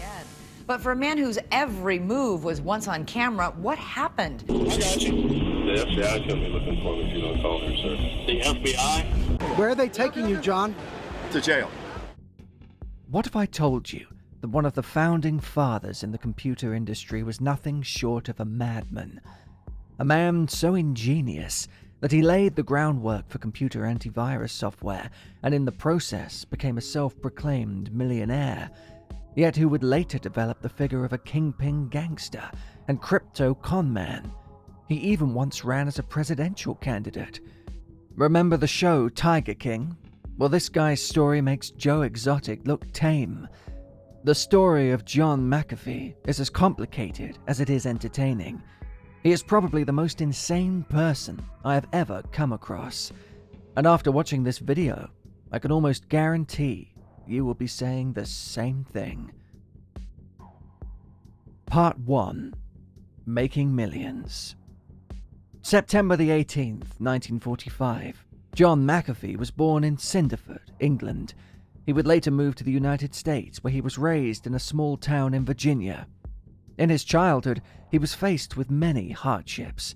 Dead. But for a man whose every move was once on camera, what happened? I got you. The FBI could be looking for me if you don't call her, sir. The FBI? Where are they taking you, John? To jail. What if I told you that one of the founding fathers in the computer industry was nothing short of a madman? A man so ingenious that he laid the groundwork for computer antivirus software and in the process became a self-proclaimed millionaire, yet who would later develop the figure of a kingpin gangster and crypto conman. He even once ran as a presidential candidate. Remember the show Tiger King? Well, this guy's story makes Joe Exotic look tame. The story of John McAfee is as complicated as it is entertaining. He is probably the most insane person I have ever come across. And after watching this video, I can almost guarantee you will be saying the same thing. Part 1. Making Millions. September the 18th, 1945. John McAfee was born in Cinderford, England. He would later move to the United States, where he was raised in a small town in Virginia. In his childhood, he was faced with many hardships.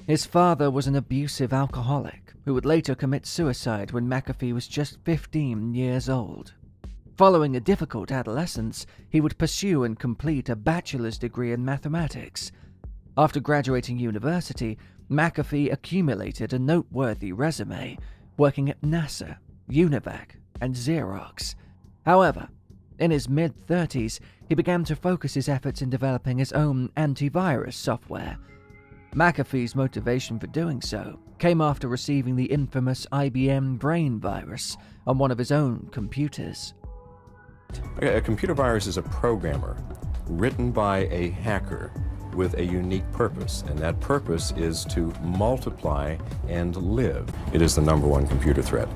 His father was an abusive alcoholic who would later commit suicide when McAfee was just 15 years old. Following a difficult adolescence, he would pursue and complete a bachelor's degree in mathematics. After graduating university, McAfee accumulated a noteworthy resume, working at NASA, UNIVAC, and Xerox. However, in his mid-30s, he began to focus his efforts in developing his own antivirus software. McAfee's motivation for doing so came after receiving the infamous IBM brain virus on one of his own computers. A computer virus is a programmer written by a hacker with a unique purpose, and that purpose is to multiply and live. It is the #1 computer threat.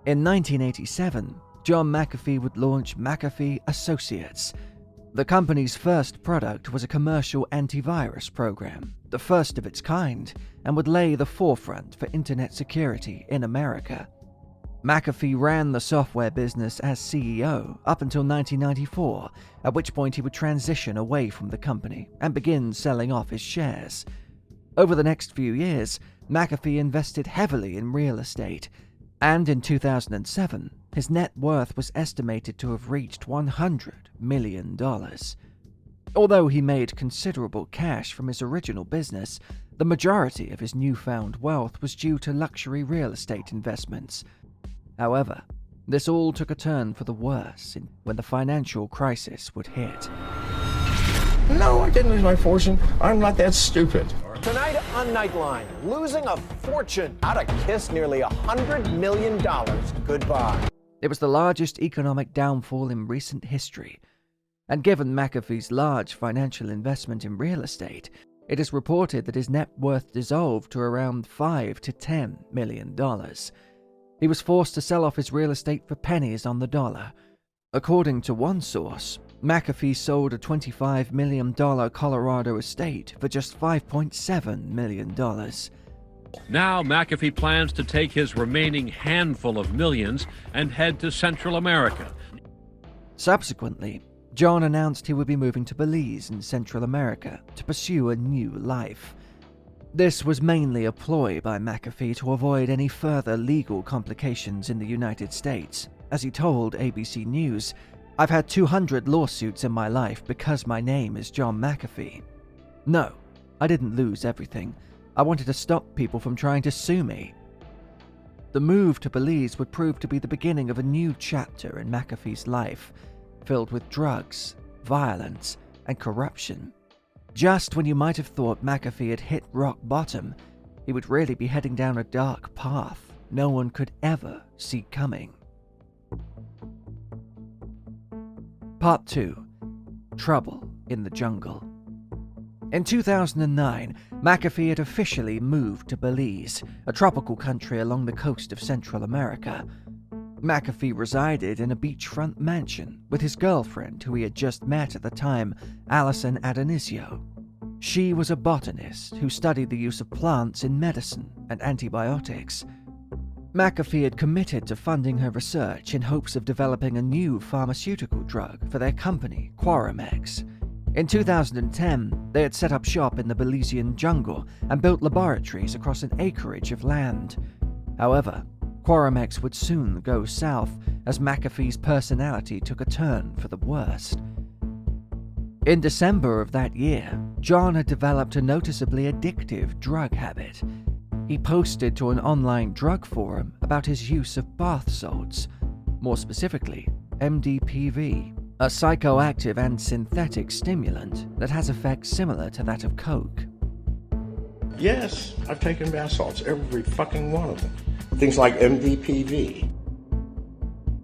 In 1987, John McAfee would launch McAfee Associates. The company's first product was a commercial antivirus program, the first of its kind, and would lay the forefront for internet security in America. McAfee ran the software business as CEO up until 1994, at which point he would transition away from the company and begin selling off his shares. Over the next few years, McAfee invested heavily in real estate, and in 2007, his net worth was estimated to have reached $100 million. Although he made considerable cash from his original business, the majority of his newfound wealth was due to luxury real estate investments. However, this all took a turn for the worse when the financial crisis would hit. No, I didn't lose my fortune. I'm not that stupid. Tonight on Nightline, losing a fortune. How to kiss nearly $100 million goodbye. It was the largest economic downfall in recent history. And given McAfee's large financial investment in real estate, it is reported that his net worth dissolved to around $5 to $10 million. He was forced to sell off his real estate for pennies on the dollar. According to one source, McAfee sold a $25 million Colorado estate for just $5.7 million. Now McAfee plans to take his remaining handful of millions and head to Central America. Subsequently, John announced he would be moving to Belize in Central America to pursue a new life. This was mainly a ploy by McAfee to avoid any further legal complications in the United States. As he told ABC News, "I've had 200 lawsuits in my life because my name is John McAfee. No, I didn't lose everything. I wanted to stop people from trying to sue me." The move to Belize would prove to be the beginning of a new chapter in McAfee's life, filled with drugs, violence, and corruption. Just when you might have thought McAfee had hit rock bottom, he would really be heading down a dark path no one could ever see coming. Part 2. Trouble in the Jungle. In 2009, McAfee had officially moved to Belize, a tropical country along the coast of Central America. McAfee resided in a beachfront mansion with his girlfriend, who he had just met at the time, Alison Adonisio. She was a botanist who studied the use of plants in medicine and antibiotics. McAfee had committed to funding her research in hopes of developing a new pharmaceutical drug for their company, Quaramex. In 2010, they had set up shop in the Belizean jungle and built laboratories across an acreage of land. However, Quaramex would soon go south as McAfee's personality took a turn for the worst. In December of that year, John had developed a noticeably addictive drug habit. He posted to an online drug forum about his use of bath salts, more specifically MDPV, a psychoactive and synthetic stimulant that has effects similar to that of coke. Yes, I've taken bath salts, every fucking one of them. Things like MDPV.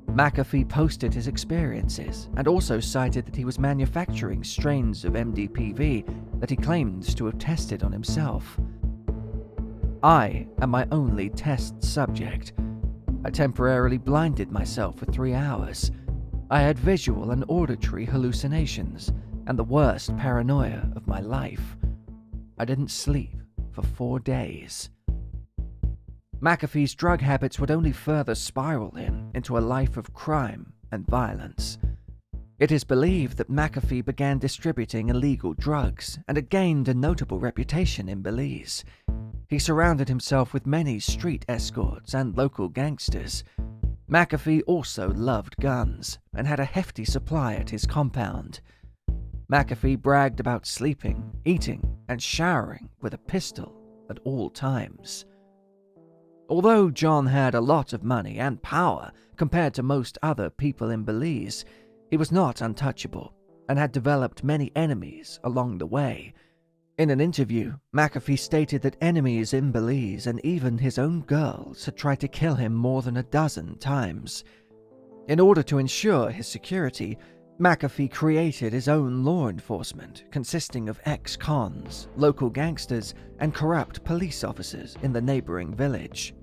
McAfee posted his experiences and also cited that he was manufacturing strains of MDPV that he claims to have tested on himself. I am my only test subject. I temporarily blinded myself for 3 hours. I had visual and auditory hallucinations and the worst paranoia of my life. I didn't sleep for 4 days. McAfee's drug habits would only further spiral him into a life of crime and violence. It is believed that McAfee began distributing illegal drugs and had gained a notable reputation in Belize. He surrounded himself with many street escorts and local gangsters. McAfee also loved guns and had a hefty supply at his compound. McAfee bragged about sleeping, eating, and showering with a pistol at all times. Although John had a lot of money and power compared to most other people in Belize, he was not untouchable and had developed many enemies along the way. In an interview, McAfee stated that enemies in Belize and even his own girls had tried to kill him more than a dozen times. In order to ensure his security, McAfee created his own law enforcement consisting of ex-cons, local gangsters, and corrupt police officers in the neighboring village.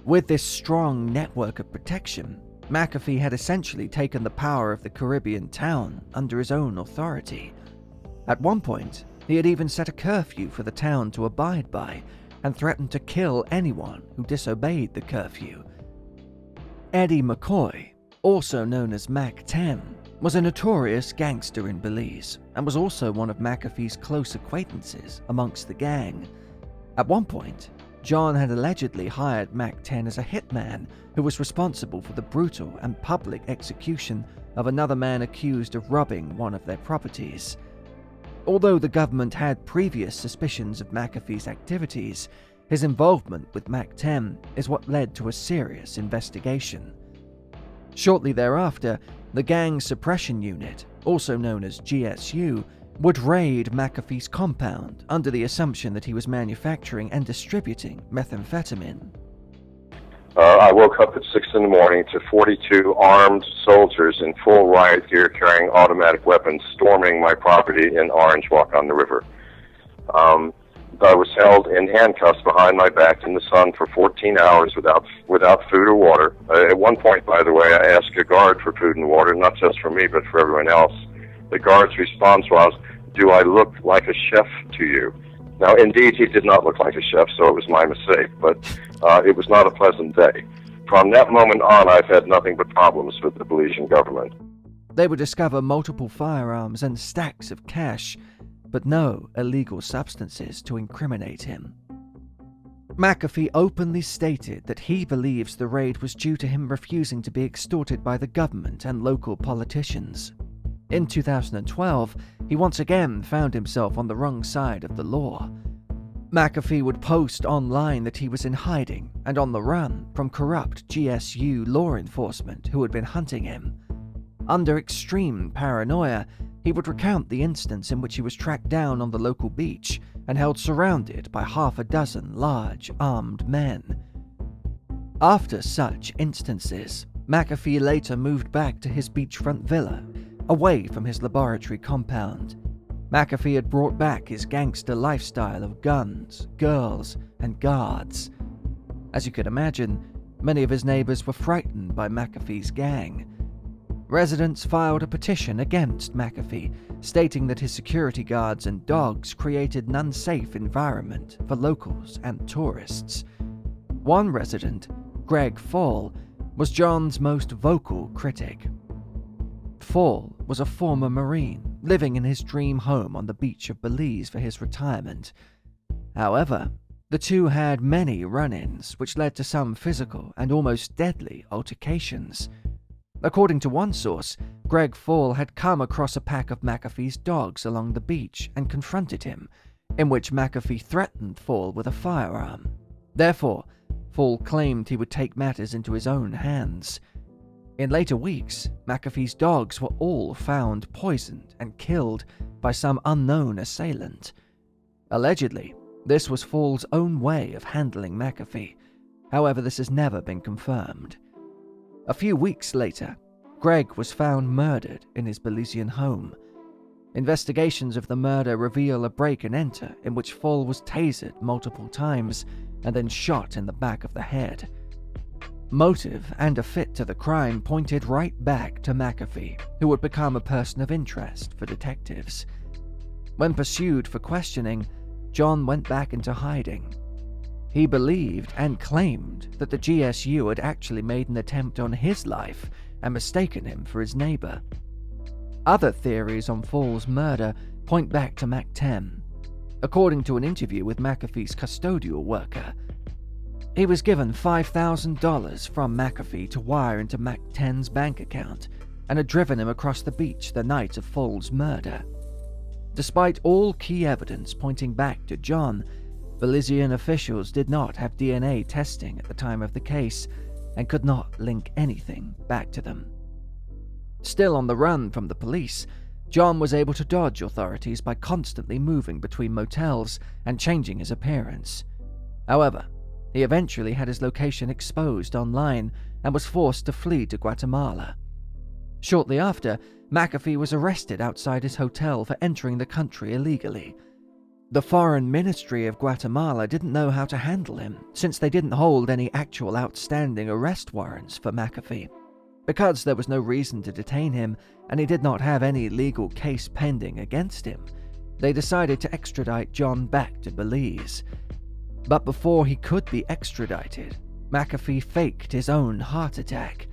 With this strong network of protection, McAfee had essentially taken the power of the Caribbean town under his own authority. At one point, he had even set a curfew for the town to abide by and threatened to kill anyone who disobeyed the curfew. Eddie McCoy, also known as Mac 10, was a notorious gangster in Belize and was also one of McAfee's close acquaintances amongst the gang. At one point, John had allegedly hired Mac 10 as a hitman who was responsible for the brutal and public execution of another man accused of robbing one of their properties. Although the government had previous suspicions of McAfee's activities, his involvement with Mac 10 is what led to a serious investigation. Shortly thereafter, the Gang Suppression Unit, also known as GSU, would raid McAfee's compound under the assumption that he was manufacturing and distributing methamphetamine. I woke up at 6 in the morning to 42 armed soldiers in full riot gear carrying automatic weapons storming my property in Orange Walk on the river. I was held in handcuffs behind my back in the sun for 14 hours without food or water. At one point, by the way, I asked a guard for food and water, not just for me, but for everyone else. The guard's response was, "Do I look like a chef to you?" Now, indeed, he did not look like a chef, so it was my mistake, but it was not a pleasant day. From that moment on, I've had nothing but problems with the Belizean government. They would discover multiple firearms and stacks of cash, but no illegal substances to incriminate him. McAfee openly stated that he believes the raid was due to him refusing to be extorted by the government and local politicians. In 2012, he once again found himself on the wrong side of the law. McAfee would post online that he was in hiding and on the run from corrupt GSU law enforcement who had been hunting him. Under extreme paranoia, he would recount the instance in which he was tracked down on the local beach and held surrounded by half a dozen large, armed men. After such instances, McAfee later moved back to his beachfront villa, away from his laboratory compound. McAfee had brought back his gangster lifestyle of guns, girls, and guards. As you could imagine, many of his neighbors were frightened by McAfee's gang. Residents filed a petition against McAfee, stating that his security guards and dogs created an unsafe environment for locals and tourists. One resident, Greg Fall, was John's most vocal critic. Fall was a former Marine living in his dream home on the beach of Belize for his retirement. However, the two had many run-ins, which led to some physical and almost deadly altercations. According to one source, Greg Fall had come across a pack of McAfee's dogs along the beach and confronted him, in which McAfee threatened Fall with a firearm. Therefore, Fall claimed he would take matters into his own hands. In later weeks, McAfee's dogs were all found poisoned and killed by some unknown assailant. Allegedly, this was Fall's own way of handling McAfee. However, this has never been confirmed. A few weeks later, Greg was found murdered in his Belizean home. Investigations of the murder reveal a break and enter in which Fall was tasered multiple times and then shot in the back of the head. Motive and a fit to the crime pointed right back to McAfee, who would become a person of interest for detectives. When pursued for questioning, John went back into hiding. He believed and claimed that the GSU had actually made an attempt on his life and mistaken him for his neighbor. Other theories on Fall's murder point back to Mac-10. According to an interview with McAfee's custodial worker, he was given $5,000 from McAfee to wire into Mac-10's bank account and had driven him across the beach the night of Fall's murder. Despite all key evidence pointing back to John, Belizean officials did not have DNA testing at the time of the case and could not link anything back to them. Still on the run from the police, John was able to dodge authorities by constantly moving between motels and changing his appearance. However, he eventually had his location exposed online and was forced to flee to Guatemala. Shortly after, McAfee was arrested outside his hotel for entering the country illegally. The Foreign Ministry of Guatemala didn't know how to handle him, since they didn't hold any actual outstanding arrest warrants for McAfee. Because there was no reason to detain him, and he did not have any legal case pending against him, they decided to extradite John back to Belize. But before he could be extradited, McAfee faked his own heart attack.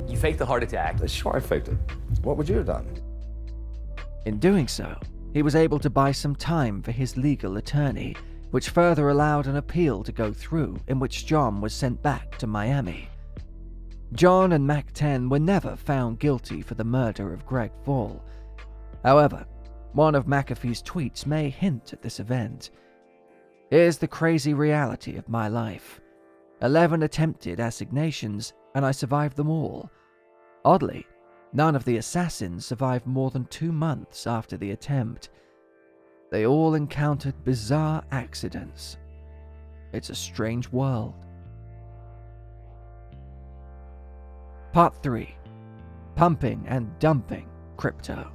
You faked the heart attack? Sure, I faked it. What would you have done? In doing so, he was able to buy some time for his legal attorney, which further allowed an appeal to go through in which John was sent back to Miami. John and Mac-10 were never found guilty for the murder of Greg Fall. However, one of McAfee's tweets may hint at this event. Here's the crazy reality of my life. 11 attempted assignations, and I survived them all. Oddly, none of the assassins survived more than 2 months after the attempt. They all encountered bizarre accidents. It's a strange world. Part 3. Pumping and dumping crypto.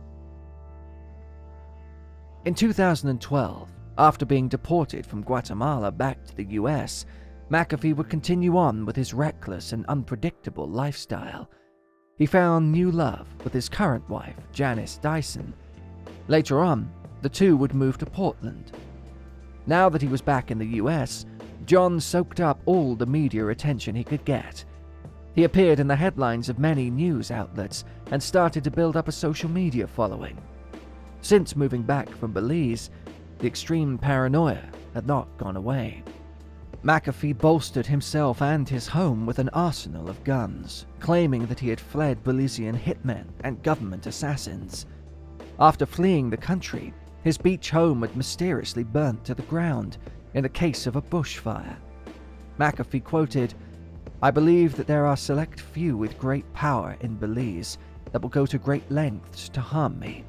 In 2012, after being deported from Guatemala back to the US, McAfee would continue on with his reckless and unpredictable lifestyle. He found new love with his current wife, Janice Dyson. Later on, the two would move to Portland. Now that he was back in the US, John soaked up all the media attention he could get. He appeared in the headlines of many news outlets and started to build up a social media following. Since moving back from Belize, the extreme paranoia had not gone away. McAfee bolstered himself and his home with an arsenal of guns, claiming that he had fled Belizean hitmen and government assassins. After fleeing the country, his beach home had mysteriously burnt to the ground in the case of a bushfire. McAfee quoted, "I believe that there are select few with great power in Belize that will go to great lengths to harm me.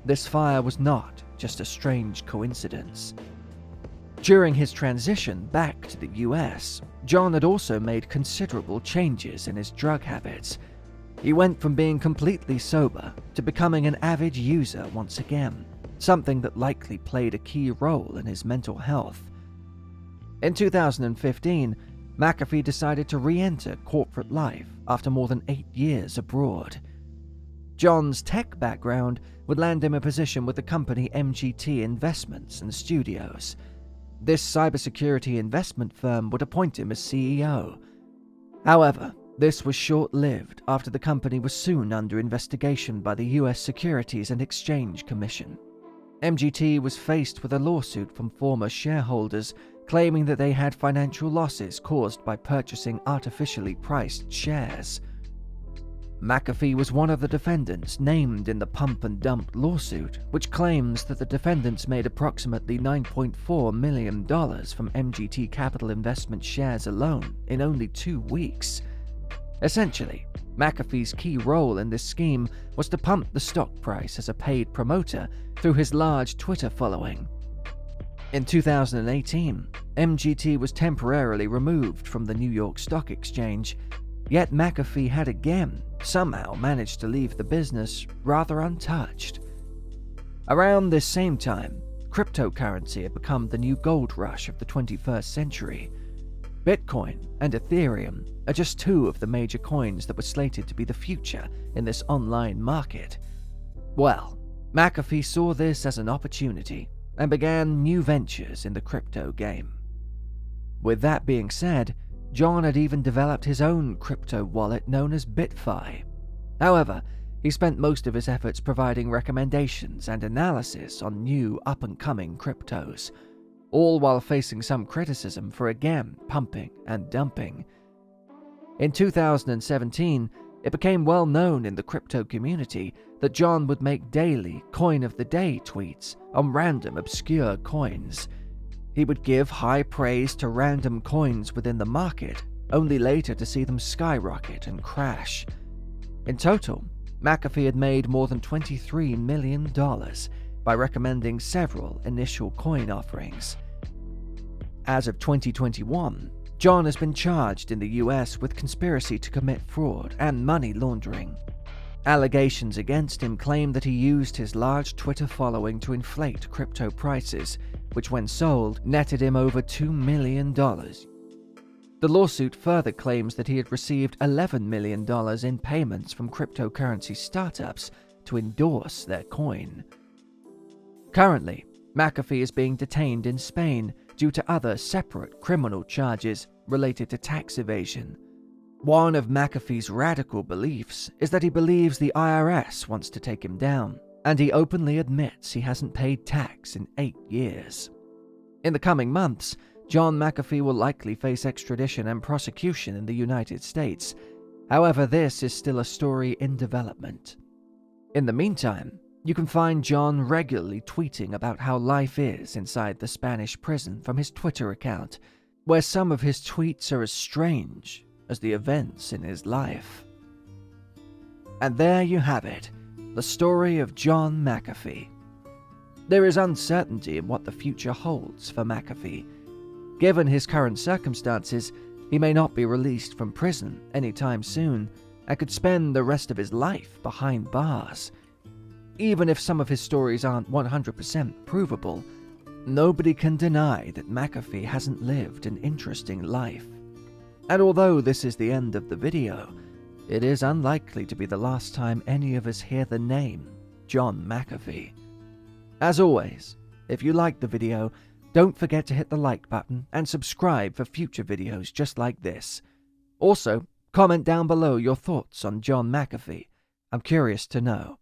This fire was not just a strange coincidence." During his transition back to the US, John had also made considerable changes in his drug habits. He went from being completely sober to becoming an avid user once again, something that likely played a key role in his mental health. In 2015, McAfee decided to re-enter corporate life after more than 8 years abroad. John's tech background would land him a position with the company MGT Investments and Studios. This cybersecurity investment firm would appoint him as CEO. However, this was short-lived after the company was soon under investigation by the US Securities and Exchange Commission. MGT was faced with a lawsuit from former shareholders claiming that they had financial losses caused by purchasing artificially priced shares. McAfee was one of the defendants named in the pump and dump lawsuit, which claims that the defendants made approximately $9.4 million from MGT Capital Investment shares alone in only 2 weeks. Essentially, McAfee's key role in this scheme was to pump the stock price as a paid promoter through his large Twitter following. In 2018, MGT was temporarily removed from the New York Stock Exchange, yet McAfee had again somehow managed to leave the business rather untouched. Around this same time, cryptocurrency had become the new gold rush of the 21st century. Bitcoin and Ethereum are just 2 of the major coins that were slated to be the future in this online market. Well, McAfee saw this as an opportunity and began new ventures in the crypto game. With that being said, John had even developed his own crypto wallet known as BitFi. However, he spent most of his efforts providing recommendations and analysis on new up-and-coming cryptos, all while facing some criticism for again pumping and dumping. In 2017, it became well known in the crypto community that John would make daily coin of the day tweets on random obscure coins. He would give high praise to random coins within the market, only later to see them skyrocket and crash. In total, McAfee had made more than $23 million by recommending several initial coin offerings. As of 2021, John has been charged in the US with conspiracy to commit fraud and money laundering. Allegations against him claim that he used his large Twitter following to inflate crypto prices, which when sold netted him over $2 million. The lawsuit further claims that he had received $11 million in payments from cryptocurrency startups to endorse their coin. Currently, McAfee is being detained in Spain due to other separate criminal charges related to tax evasion. One of McAfee's radical beliefs is that he believes the IRS wants to take him down, and he openly admits he hasn't paid tax in 8 years. In the coming months, John McAfee will likely face extradition and prosecution in the United States. However, this is still a story in development. In the meantime, you can find John regularly tweeting about how life is inside the Spanish prison from his Twitter account, where some of his tweets are as strange as the events in his life. And there you have it, the story of John McAfee. There is uncertainty in what the future holds for McAfee. Given his current circumstances, he may not be released from prison anytime soon and could spend the rest of his life behind bars. Even if some of his stories aren't 100% provable, nobody can deny that McAfee hasn't lived an interesting life. And although this is the end of the video, it is unlikely to be the last time any of us hear the name John McAfee. As always, if you liked the video, don't forget to hit the like button and subscribe for future videos just like this. Also, comment down below your thoughts on John McAfee. I'm curious to know.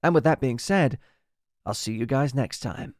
And with that being said, I'll see you guys next time.